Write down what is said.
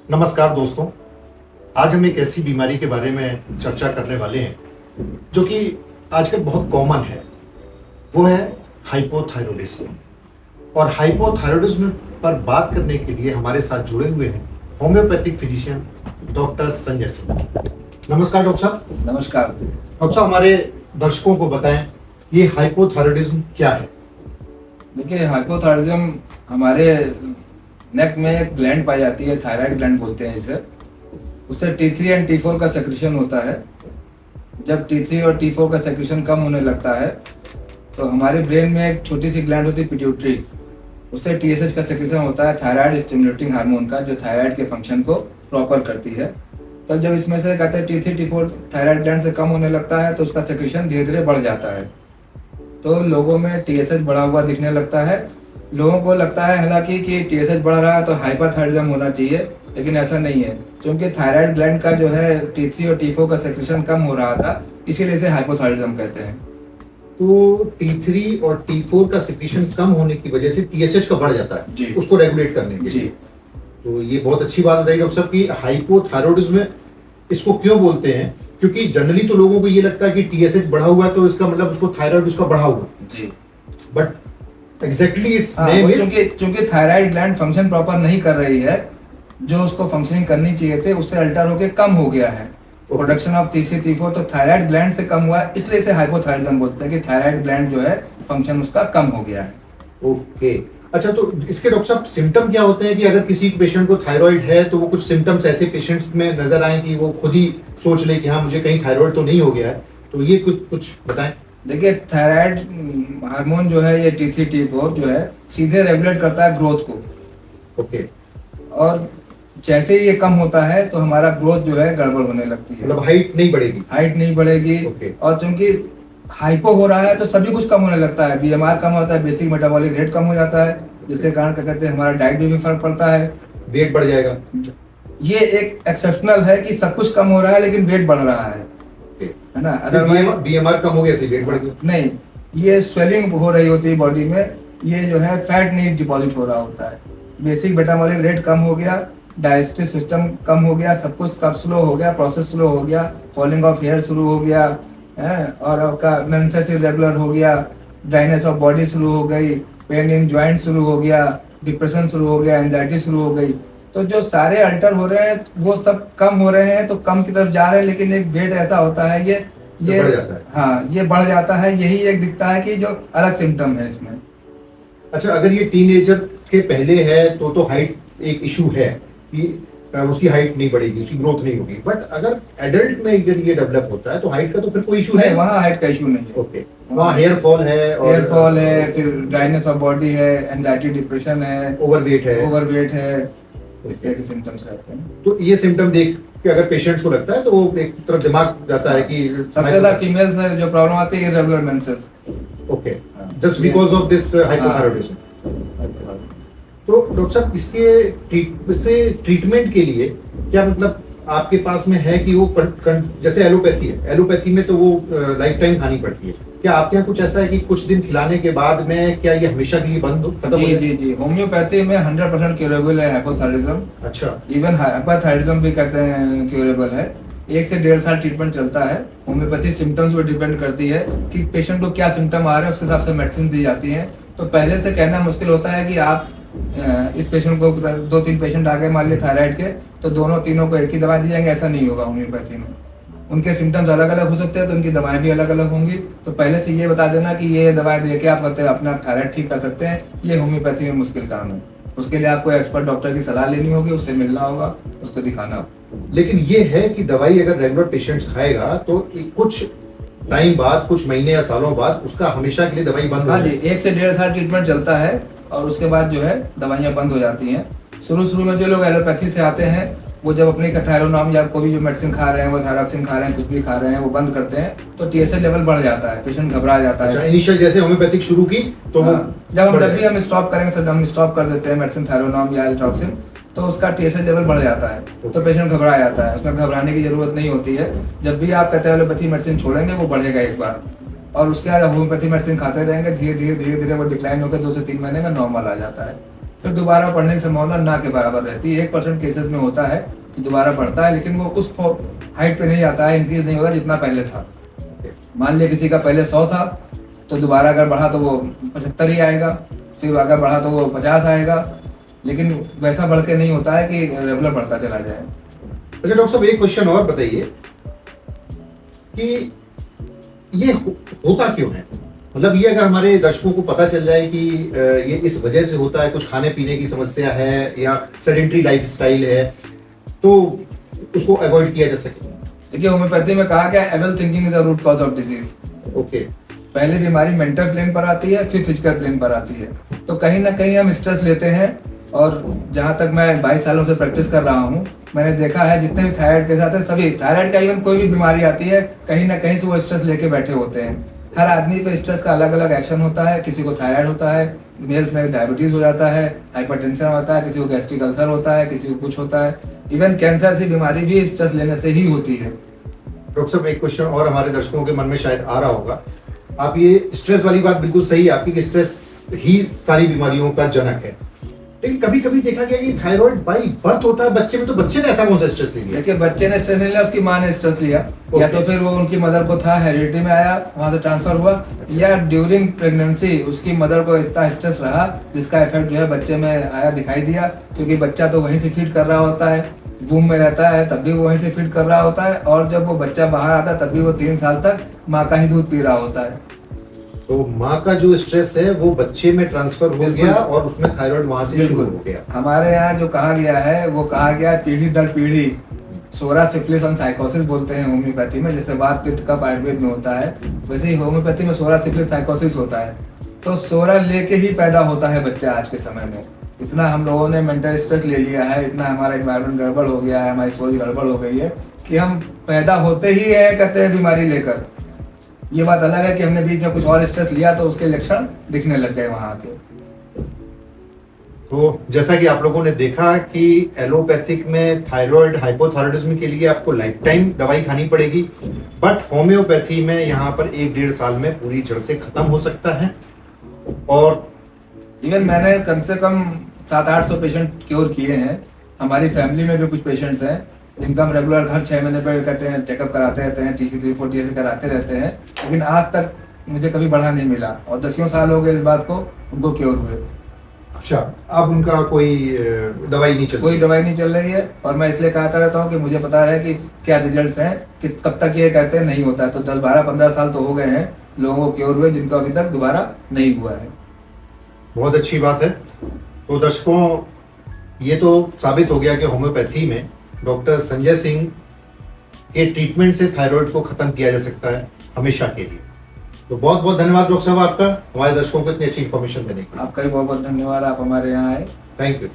नमस्कार दोस्तों, आज हम एक ऐसी बीमारी के बारे में चर्चा करने वाले हैं जो कि आजकल बहुत कॉमन है। वो है हाइपोथायरॉयडिज्म। और हाइपोथायरॉयडिज्म पर बात करने के लिए हमारे साथ जुड़े हुए हैं homeopathic physician doctor Sanjay Singh. नमस्कार डॉक्टर साहब। नमस्कार डॉक्टर साहब, हमारे दर्शकों को बताएं ये हाइपोथायरॉयडिज्म क्या है। देखिए, हाइपोथायरॉयडिज्म हमारे नेक में एक ग्लैंड पाई जाती है, थायराइड ग्लैंड बोलते हैं इसे। उससे T3 एंड T4 का सेक्रेशन होता है। जब T3 और T4 का सेक्रेशन कम होने लगता है तो हमारे ब्रेन में एक छोटी सी ग्लैंड होती है पिट्यूटरी, उससे TSH का सेक्रेशन होता है, थायराइड स्टिमुलेटिंग हार्मोन का, जो थायराइड के फंक्शन को प्रॉपर करती है। तब जब इसमें से कहते हैं T3 T4 थायराइड ग्लैंड से कम होने लगता है तो उसका सेक्रेशन धीरे धीरे बढ़ जाता है। तो लोगों में TSH बढ़ा हुआ दिखने लगता है। लोगों को लगता है हालांकि कि TSH बढ़ रहा है तो हाइपोथायरॉयडिज्म होना चाहिए, लेकिन ऐसा नहीं है, क्योंकि थायराइड ग्लैंड का जो है T3 और T4 का सेक्रेशन कम हो रहा था, इसीलिए इसे हाइपोथायरॉयडिज्म कहते हैं। तो T3 और T4 का सिक्रीशन कम होने की वजह से TSH का बढ़ जाता है जी। उसको रेगुलेट करने के लिए। तो ये बहुत अच्छी बात बताई डॉक्टर साहब की हाइपोथायरॉयडिज्म इसको क्यों बोलते हैं, क्योंकि जनरली तो लोगों को ये लगता है कि TSH बढ़ा हुआ है तो इसका मतलब उसको थायराइड उसका बढ़ा हुआ जी। But exactly it's name is क्योंकि थायराइड ग्लैंड फंक्शन प्रॉपर नहीं कर रही है, जो उसको फंक्शनिंग करनी चाहिए थे उससे अल्टर होके कम हो गया है। प्रोडक्शन ऑफ T3 T4 तो थायराइड ग्लैंड से कम हुआ है, इसलिए इसे हाइपोथायरॉयडिज्म बोलते हैं कि थायराइड ग्लैंड जो है फंक्शन उसका कम हो गया है। ओके। अच्छा, तो इसके डॉक्टर साहब सिम्टम क्या होते हैं कि अगर किसी पेशेंट को थायराइड है तो वो कुछ सिम्टम्स ऐसे पेशेंट्स में नजर आए कि वो खुद ही सोच ले कि हाँ मुझे कहीं थायराइड तो नहीं हो गया है, तो ये कुछ बताएं। देखिए, थायराइड हार्मोन जो है ये T3 T4 जो है सीधे रेगुलेट करता है ग्रोथ को। ओके। और जैसे ही ये कम होता है तो हमारा ग्रोथ जो है गड़बड़ होने लगती है, मतलब हाइट नहीं बढ़ेगी। हाइट नहीं बढ़ेगी। Okay. और चूंकि हाइपो हो रहा है तो सभी कुछ कम होने लगता है, BMR कम होता है, बेसिक मेटाबॉलिक रेट कम हो जाता है, जिसके कारण क्या कहते हैं हमारा डाइट में भी फर्क पड़ता है, वेट बढ़ जाएगा। ये एक एक्सेप्शनल है कि सब कुछ कम हो रहा है लेकिन वेट बढ़ रहा है ना। अदरवाइज BMR कम हो गया से वेट बढ़ गया। नहीं, ये स्वेलिंग हो रही होती है बॉडी में, ये जो है फैट नहीं डिपॉजिट हो रहा होता है। बेसिक मेटाबॉलिक रेट कम हो गया, डाइजेस्टिव सिस्टम कम हो गया, सब कुछ कब स्लो हो गया, प्रोसेस स्लो हो गया, फॉलिंग ऑफ हेयर शुरू हो गया है, और आपका मेंसेस इरेगुलर हो गया, ड्राइनेस ऑफ बॉडी शुरू हो गई, पेन इन जॉइंट शुरू हो गया, डिप्रेशन शुरू हो गया, एंजाइटी शुरू हो गई। तो जो सारे अल्टर हो रहे हैं वो सब कम हो रहे हैं, तो कम की तरफ जा रहे हैं, लेकिन एक वेट ऐसा होता है ये बढ़ जाता है। हाँ, ये बढ़ जाता है। यही एक दिखता है कि जो अलग सिम्टम है इसमें। अच्छा, अगर ये टीनेजर के पहले है तो हाइट एक इशू है कि उसकी हाइट नहीं बढ़ेगी, उसकी ग्रोथ नहीं होगी, बट अगर एडल्ट में अगर ये डेवलप होता है तो हाइट का तो फिर कोई इशू नहीं, है। वहाँ हाइट का इशू नहीं है। ओके। वहाँ हेयर फॉल है, हेयर फॉल है, फिर ड्राइनेस ऑफ बॉडी है, एंजाइटी डिप्रेशन है, ओवरवेट है, इस तरह के सिम्टम्स रहते हैं। तो ये सिम्टम देख के अगर पेशेंट्स को लगता है तो वो एक तरफ दिमाग जाता है कि सबसे ज्यादा फीमेल्स में जो प्रॉब्लम आती है irregular menses. Okay, just because of this hypothyroidism. तो डॉक्टर साहब इससे ट्रीटमेंट के लिए क्या मतलब आपके पास में है कि वो जैसे एलोपैथी में तो वो लाइफ टाइम खानी पड़ती है, क्या आपके यहाँ कुछ ऐसा है कि कुछ दिन खिलाने के बाद में क्या ये हमेशा के लिए खत्म हो जाए? जी, होम्योपैथी में 100% क्यूरेबल है हाइपोथायरॉयडिज्म। अच्छा। इवन हाइपोथायरॉयडिज्म भी कहते हैं क्यूरेबल है। 1 से 1.5 साल ट्रीटमेंट चलता है। होम्योपैथी सिम्टम्स पर डिपेंड करती है कि पेशेंट को क्या सिम्टम आ रहे हैं, उसके हिसाब से मेडिसिन दी जाती है। तो पहले से कहना मुश्किल होता है कि आप इस पेशेंट को 2-3 पेशेंट आ गए मान लीजिए थायराइड के, तो दोनों तीनों को एक ही दवाई दी जाएंगे, ऐसा नहीं होगा होम्योपैथी में। उनके सिम्टम्स अलग अलग हो सकते हैं तो उनकी दवाएं भी अलग अलग होंगी। तो पहले से ये बता देना कि ये दवाई दे के आप अपना थायराइड ठीक कर सकते हैं, ये होम्योपैथी में मुश्किल काम है। उसके लिए आपको एक्सपर्ट डॉक्टर की सलाह लेनी होगी, उससे मिलना होगा, उसको दिखाना होगा। लेकिन ये है कि दवाई अगर रेगुलर पेशेंट खाएगा तो कुछ टाइम बाद, कुछ महीने या सालों बाद उसका हमेशा के लिए दवाई बंद हो हाँ जी, 1 से 1.5 साल ट्रीटमेंट चलता है और उसके बाद जो है दवाइयाँ बंद हो जाती हैं। शुरू में जो लोग एलोपैथी से आते हैं वो जब अपनी थायरोनॉम या कोई भी जो मेडिसिन खा रहे हैं, वो थायरॉक्सिन खा रहे हैं, कुछ भी खा रहे हैं, वो बंद करते हैं तो TSH लेवल बढ़ जाता है, पेशेंट घबरा जाता है। अच्छा, इनिशियल जैसे होम्योपैथिक शुरू की तो वो जब भी हम स्टॉप करेंगे सर, हम स्टॉप कर देते हैं मेडिसिन थायरोनॉम या एल्ट्रॉक्सिन, तो उसका TSH लेवल बढ़ जाता है, तो पेशेंट घबरा जाता है। उसमें घबराने की जरूरत नहीं होती है। जब भी आप कहते हैं एलोपैथी मेडिसिन छोड़ेंगे वो बढ़ेगा एक बार, और उसके बाद होम्योपैथी मेडिसिन खाते रहेंगे, धीरे धीरे वो डिक्लाइन होकर 2 से 3 महीने में नॉर्मल आ जाता है। फिर दोबारा बढ़ने की संभावना ना के बराबर रहती है। 1% केसेस में होता है कि दोबारा बढ़ता है, लेकिन वो उस हाइट पे नहीं जाता है, इंक्रीज नहीं होता जितना पहले था। मान लिया किसी का पहले 100 था, तो दोबारा अगर बढ़ा तो वो 75 ही आएगा, फिर अगर बढ़ा तो वो 50 आएगा, लेकिन वैसा बढ़ के नहीं होता है कि रेगुलर बढ़ता चला जाए। अच्छा डॉक्टर साहब, एक क्वेश्चन और बताइए कि ये होता क्यों है? मतलब ये अगर हमारे दर्शकों को पता चल जाए कि ये इस वजह से होता है, कुछ खाने पीने की समस्या है या सेडेंटरी लाइफस्टाइल है, तो उसको अवॉइड किया जा सके। देखिए, होम्योपैथी में कहा गया evil thinking is a root cause of disease. Okay. पहले बीमारी मेंटल प्लेन पर आती है, फिर फिजिकल प्लेन पर आती है। तो कहीं ना कहीं हम स्ट्रेस लेते हैं, और जहां तक मैं 22 सालों से प्रैक्टिस कर रहा हूँ, मैंने देखा है जितने भी थायराइड के साथ है, सभी थायराइड का इवन कोई भी बीमारी आती है, कहीं ना कहीं से वो स्ट्रेस लेके बैठे होते हैं। हर आदमी पे स्ट्रेस का अलग अलग एक्शन होता है। किसी को थायराइड होता है, मेल्स में डायबिटीज हो जाता है, हाइपरटेंशन होता है, किसी को गैस्ट्रिक अल्सर होता है, किसी को कुछ होता है, इवन कैंसर सी बीमारी भी स्ट्रेस लेने से ही होती है। डॉक्टर साहब, एक क्वेश्चन और हमारे दर्शकों के मन में शायद आ रहा होगा। आप ये स्ट्रेस वाली बात बिल्कुल सही है आपकी कि स्ट्रेस ही सारी बीमारियों का जनक है, लेकिन कभी कभी देखा गया कि थायराइड बाई बर्थ होता है बच्चे में, तो बच्चे ने ऐसा कौन सा स्ट्रेस लिया? देखिए, बच्चे ने स्ट्रेस नहीं लिया, उसकी माँ ने स्ट्रेस लिया। या तो फिर वो उनकी मदर को था, हेरिडिटी में आया, वहां से ट्रांसफर हुआ, या ड्यूरिंग प्रेगनेंसी उसकी मदर को इतना स्ट्रेस रहा जिसका इफेक्ट जो है बच्चे में आया, दिखाई दिया। क्योंकि बच्चा तो वहीं से फीड कर रहा होता है, वूम में रहता है तब भी वो वहीं से फीड कर रहा होता है, और जब वो बच्चा बाहर आता है तब भी वो 3 साल तक माँ का ही दूध पी रहा होता है। तो माँ का जो स्ट्रेस है वो बच्चे में ट्रांसफर हो गया और उसमें थायराइड वहां से शुरू हो गया। हमारे यहाँ जो कहा गया है वो कहा गया पीढ़ी दर पीढ़ी, सोरा सिफिलिस और साइकोसिस बोलते हैं होम्योपैथी में। जैसे वात पित्त कफ आयुर्वेद में होता है, वैसे ही होम्योपैथी में सोरा सिफिलिस साइकोसिस होता है। तो सोरा लेके ही पैदा होता है बच्चा आज के समय में। इतना हम लोगों ने मेंटल स्ट्रेस ले लिया है, इतना हमारा एनवायरनमेंट गड़बड़ हो गया है, हमारी सोच गड़बड़ हो गई है कि हम पैदा होते ही है कहते हैं बीमारी लेकर। ये बात अलग है कि हमने बीच में कुछ और स्ट्रेस लिया तो उसके लक्षण दिखने लग गए वहां के। तो जैसा कि आप लोगों ने देखा कि एलोपैथिक में थायराइड हाइपोथायराइडिज्म के लिए आपको लाइफ टाइम दवाई खानी पड़ेगी, बट होम्योपैथी में यहाँ पर 1-1.5 साल में पूरी जड़ से खत्म हो सकता है। और इवन मैंने कम से कम 700-800 पेशेंट क्योर किए हैं। हमारी फैमिली में भी कुछ पेशेंट्स हैं जिनका हम रेगुलर हर 6 महीने पर कहते हैं चेकअप कराते रहते हैं, TC3-4 TC कराते रहते हैं, लेकिन आज तक मुझे कभी बढ़ा नहीं मिला, और 10 साल हो गए इस बात को उनको क्योर हुए। अच्छा, अब उनका कोई दवाई नहीं चल कोई दवाई नहीं चल रही है, और मैं इसलिए कहता रहता हूँ कि मुझे पता है कि क्या रिजल्ट्स हैं, कि कब तक ये कहते हैं नहीं होता है। तो 10-12-15 साल तो हो गए हैं लोगों को क्योर हुए जिनका अभी तक दोबारा नहीं हुआ है। बहुत अच्छी बात है। तो दर्शकों, ये तो साबित हो गया कि होम्योपैथी में डॉक्टर संजय सिंह के ट्रीटमेंट से थायराइड को खत्म किया जा सकता है हमेशा के लिए। तो बहुत बहुत धन्यवाद डॉक्टर साहब आपका, हमारे दर्शकों को इतनी अच्छी इन्फॉर्मेशन देने के लिए। आपका भी बहुत बहुत धन्यवाद, आप हमारे यहाँ आए। Thank you.